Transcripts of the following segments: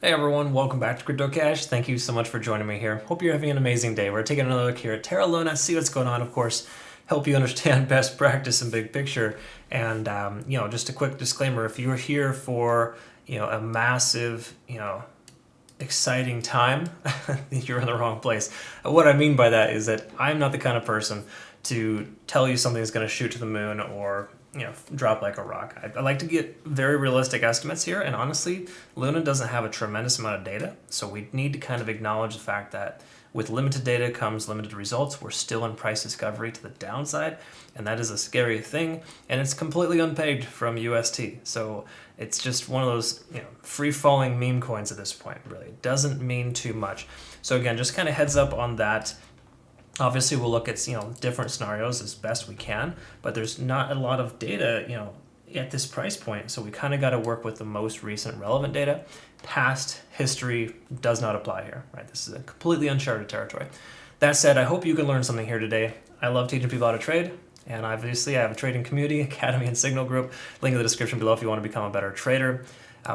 Hey everyone, welcome back to CryptoCache. Thank you so much for joining me here. Hope you're having an amazing day. We're taking another look here at Terra Luna, see what's going on, of course, help you understand best practice and big picture. And, just a quick disclaimer, if you're here for, a massive, exciting time, you're in the wrong place. What I mean by that is that I'm not the kind of person to tell you something's going to shoot to the moon or drop like a rock. I like to get very realistic estimates here, and honestly, Luna doesn't have a tremendous amount of data, so we need to kind of acknowledge the fact that with limited data comes limited results. We're still in price discovery to the downside, and that is a scary thing, and it's completely unpegged from UST. So it's just one of those free-falling meme coins at this point, really. It doesn't mean too much. So again, just kind of heads up on that. Obviously, we'll look at different scenarios as best we can, but there's not a lot of data at this price point, so we kind of got to work with the most recent relevant data. Past history does not apply here, right? This is a completely uncharted territory. That said, I hope you can learn something here today. I love teaching people how to trade, and obviously I have a trading community, academy, and signal group. Link in the description below if you want to become a better trader.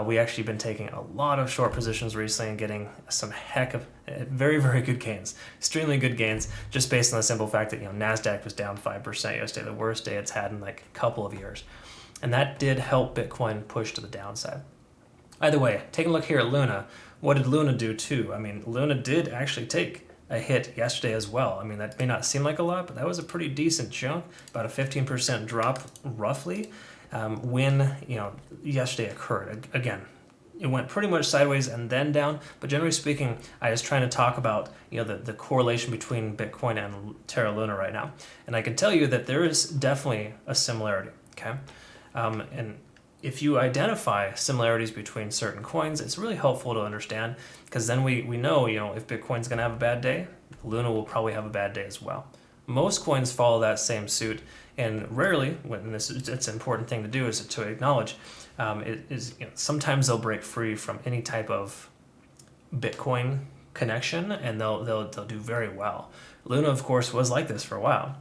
We actually been taking a lot of short positions recently and getting some heck of very, very good gains, extremely good gains, just based on the simple fact that NASDAQ was down 5% yesterday, the worst day it's had in like a couple of years. And that did help Bitcoin push to the downside. Either way, taking a look here at Luna, what did Luna do too? I mean, Luna did actually take a hit yesterday as well. I mean, that may not seem like a lot, but that was a pretty decent chunk, about a 15% drop roughly. When yesterday occurred. Again, it went pretty much sideways and then down, but generally speaking, I was trying to talk about the correlation between Bitcoin and Terra Luna right now, and I can tell you that there is definitely a similarity. Okay, and if you identify similarities between certain coins, it's really helpful to understand, because then we know if Bitcoin's going to have a bad day, Luna will probably have a bad day as well. Most coins follow that same suit, and rarely, when it's an important thing to do, is to acknowledge, sometimes they'll break free from any type of Bitcoin connection, and they'll do very well. Luna, of course, was like this for a while.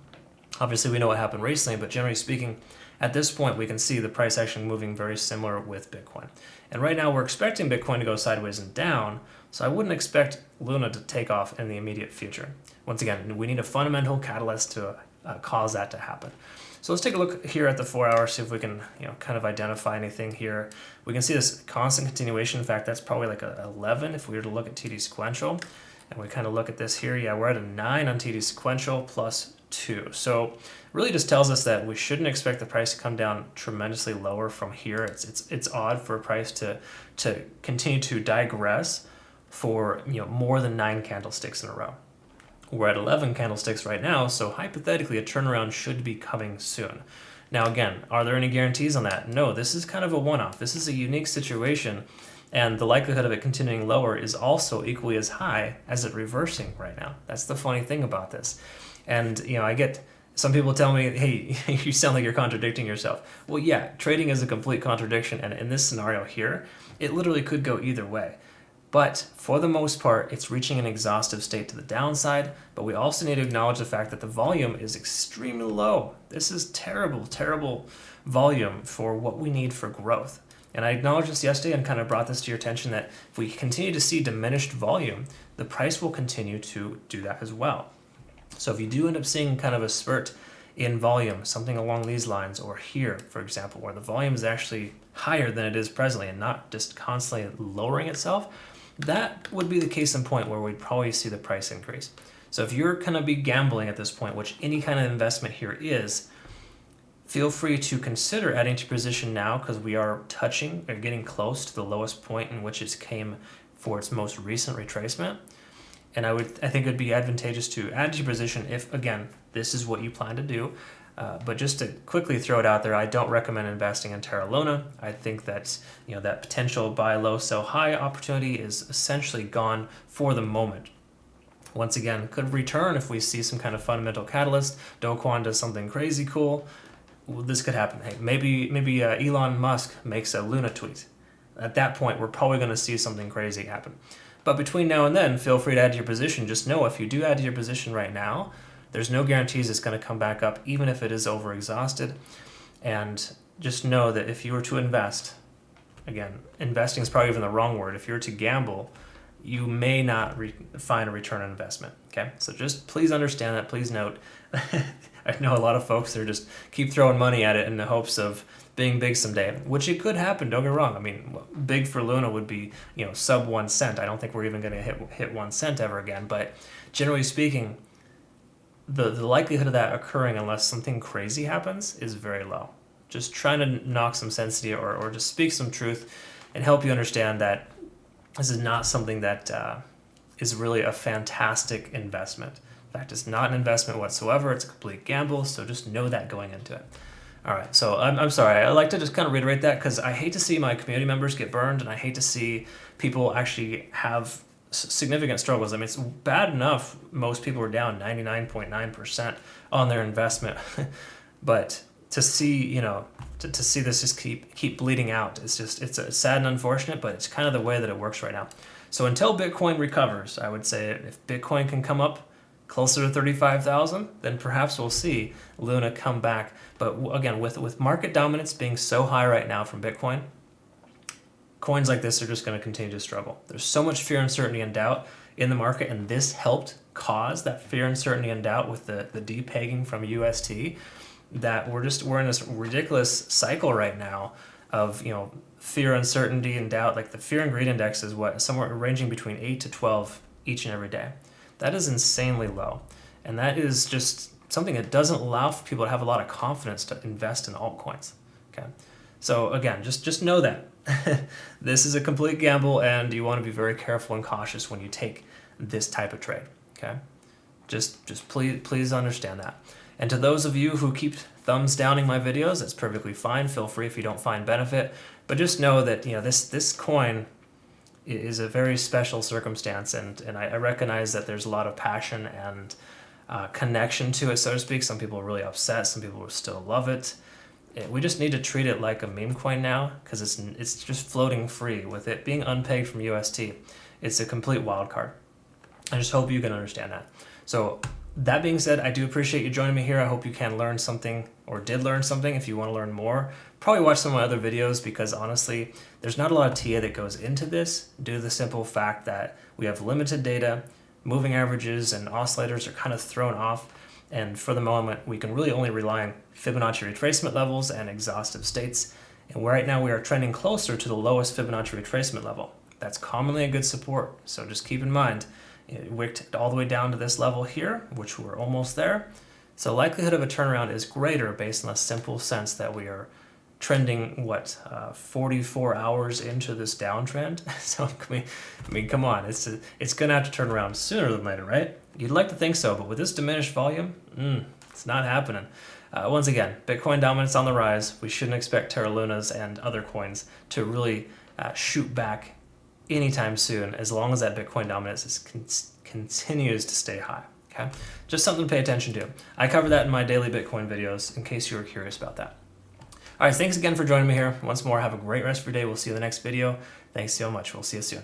Obviously, we know what happened recently, but generally speaking, at this point, we can see the price actually moving very similar with Bitcoin. And right now, we're expecting Bitcoin to go sideways and down, so I wouldn't expect Luna to take off in the immediate future. Once again, we need a fundamental catalyst to cause that to happen. So let's take a look here at the 4 hours, see if we can kind of identify anything here. We can see this constant continuation. In fact, that's probably like a 11 if we were to look at TD sequential. And we kind of look at this here. Yeah, we're at a 9 on TD sequential plus 2. So really just tells us that we shouldn't expect the price to come down tremendously lower from here. It's odd for a price to continue to digress for more than 9 candlesticks in a row. We're at 11 candlesticks right now, so hypothetically a turnaround should be coming soon. Now again, are there any guarantees on that? No, this is kind of a one-off. This is a unique situation, and the likelihood of it continuing lower is also equally as high as it reversing right now. That's the funny thing about this. And I get some people tell me, hey, you sound like you're contradicting yourself. Well, yeah, trading is a complete contradiction, and in this scenario here, it literally could go either way. But for the most part, it's reaching an exhaustive state to the downside, but we also need to acknowledge the fact that the volume is extremely low. This is terrible, terrible volume for what we need for growth. And I acknowledged this yesterday and kind of brought this to your attention that if we continue to see diminished volume, the price will continue to do that as well. So if you do end up seeing kind of a spurt in volume, something along these lines, or here, for example, where the volume is actually higher than it is presently and not just constantly lowering itself, that would be the case in point where we'd probably see the price increase. So if you're going to be gambling at this point, which any kind of investment here is, feel free to consider adding to your position now, because we are touching or getting close to the lowest point in which it came for its most recent retracement. And I think it would be advantageous to add to your position if, again, this is what you plan to do. But just to quickly throw it out there, I don't recommend investing in Terra Luna. I think that that potential buy low, sell high opportunity is essentially gone for the moment. Once again, could return if we see some kind of fundamental catalyst. Do Kwon does something crazy cool. Well, this could happen. Hey, maybe Elon Musk makes a Luna tweet. At that point, we're probably going to see something crazy happen. But between now and then, feel free to add to your position. Just know if you do add to your position right now, there's no guarantees it's going to come back up, even if it is overexhausted. And just know that if you were to invest again, investing is probably even the wrong word. If you're to gamble, you may not find a return on investment. Okay, so just please understand that. Please note. I know a lot of folks that just keep throwing money at it in the hopes of being big someday, which it could happen. Don't get me wrong. I mean, big for Luna would be, sub 1 cent. I don't think we're even going to hit 1 cent ever again. But generally speaking, the likelihood of that occurring unless something crazy happens is very low. Just trying to knock some sense to you, or just speak some truth and help you understand that this is not something that is really a fantastic investment. In fact, it's not an investment whatsoever. It's a complete gamble, so just know that going into it. All right, so I'm sorry. I like to just kind of reiterate that because I hate to see my community members get burned, and I hate to see people actually have significant struggles. I mean, it's bad enough most people are down 99.9% on their investment, but to see, to see this just keep bleeding out, it's sad and unfortunate, but it's kind of the way that it works right now. So until Bitcoin recovers, I would say if Bitcoin can come up closer to 35,000, then perhaps we'll see Luna come back. But again, with market dominance being so high right now from Bitcoin, coins like this are just going to continue to struggle. There's so much fear, uncertainty, and doubt in the market, and this helped cause that fear, uncertainty, and doubt with the depegging from UST, that we're in this ridiculous cycle right now of fear, uncertainty, and doubt. Like the fear and greed index is somewhere ranging between 8 to 12 each and every day. That is insanely low, and that is just something that doesn't allow for people to have a lot of confidence to invest in altcoins. Okay, so again, just know that this is a complete gamble, and you want to be very careful and cautious when you take this type of trade. Okay, just please understand that. And to those of you who keep thumbs downing my videos, that's perfectly fine. Feel free if you don't find benefit, but just know that this coin is a very special circumstance, and I recognize that there's a lot of passion and connection to it, so to speak. Some people are really upset, some people will still love it. We just need to treat it like a meme coin now, because it's just floating free. With it being unpegged from UST, it's a complete wild card. I just hope you can understand that. So that being said, I do appreciate you joining me here. I hope you can learn something, or did learn something. If you want to learn more, probably watch some of my other videos, because honestly, there's not a lot of TA that goes into this due to the simple fact that we have limited data, moving averages and oscillators are kind of thrown off, and for the moment, we can really only rely on Fibonacci retracement levels and exhaustive states, and right now we are trending closer to the lowest Fibonacci retracement level. That's commonly a good support, so just keep in mind, it wicked all the way down to this level here, which we're almost there. So likelihood of a turnaround is greater based on a simple sense that we are trending 44 hours into this downtrend. So I mean, come on, it's gonna have to turn around sooner than later, right? You'd like to think so, but with this diminished volume, it's not happening. Once again, Bitcoin dominance on the rise. We shouldn't expect Terra Lunas and other coins to really shoot back anytime soon, as long as that Bitcoin dominance continues to stay high. Okay, just something to pay attention to. I cover that in my daily Bitcoin videos in case you were curious about that. All right, thanks again for joining me here. Once more, have a great rest of your day. We'll see you in the next video. Thanks so much. We'll see you soon.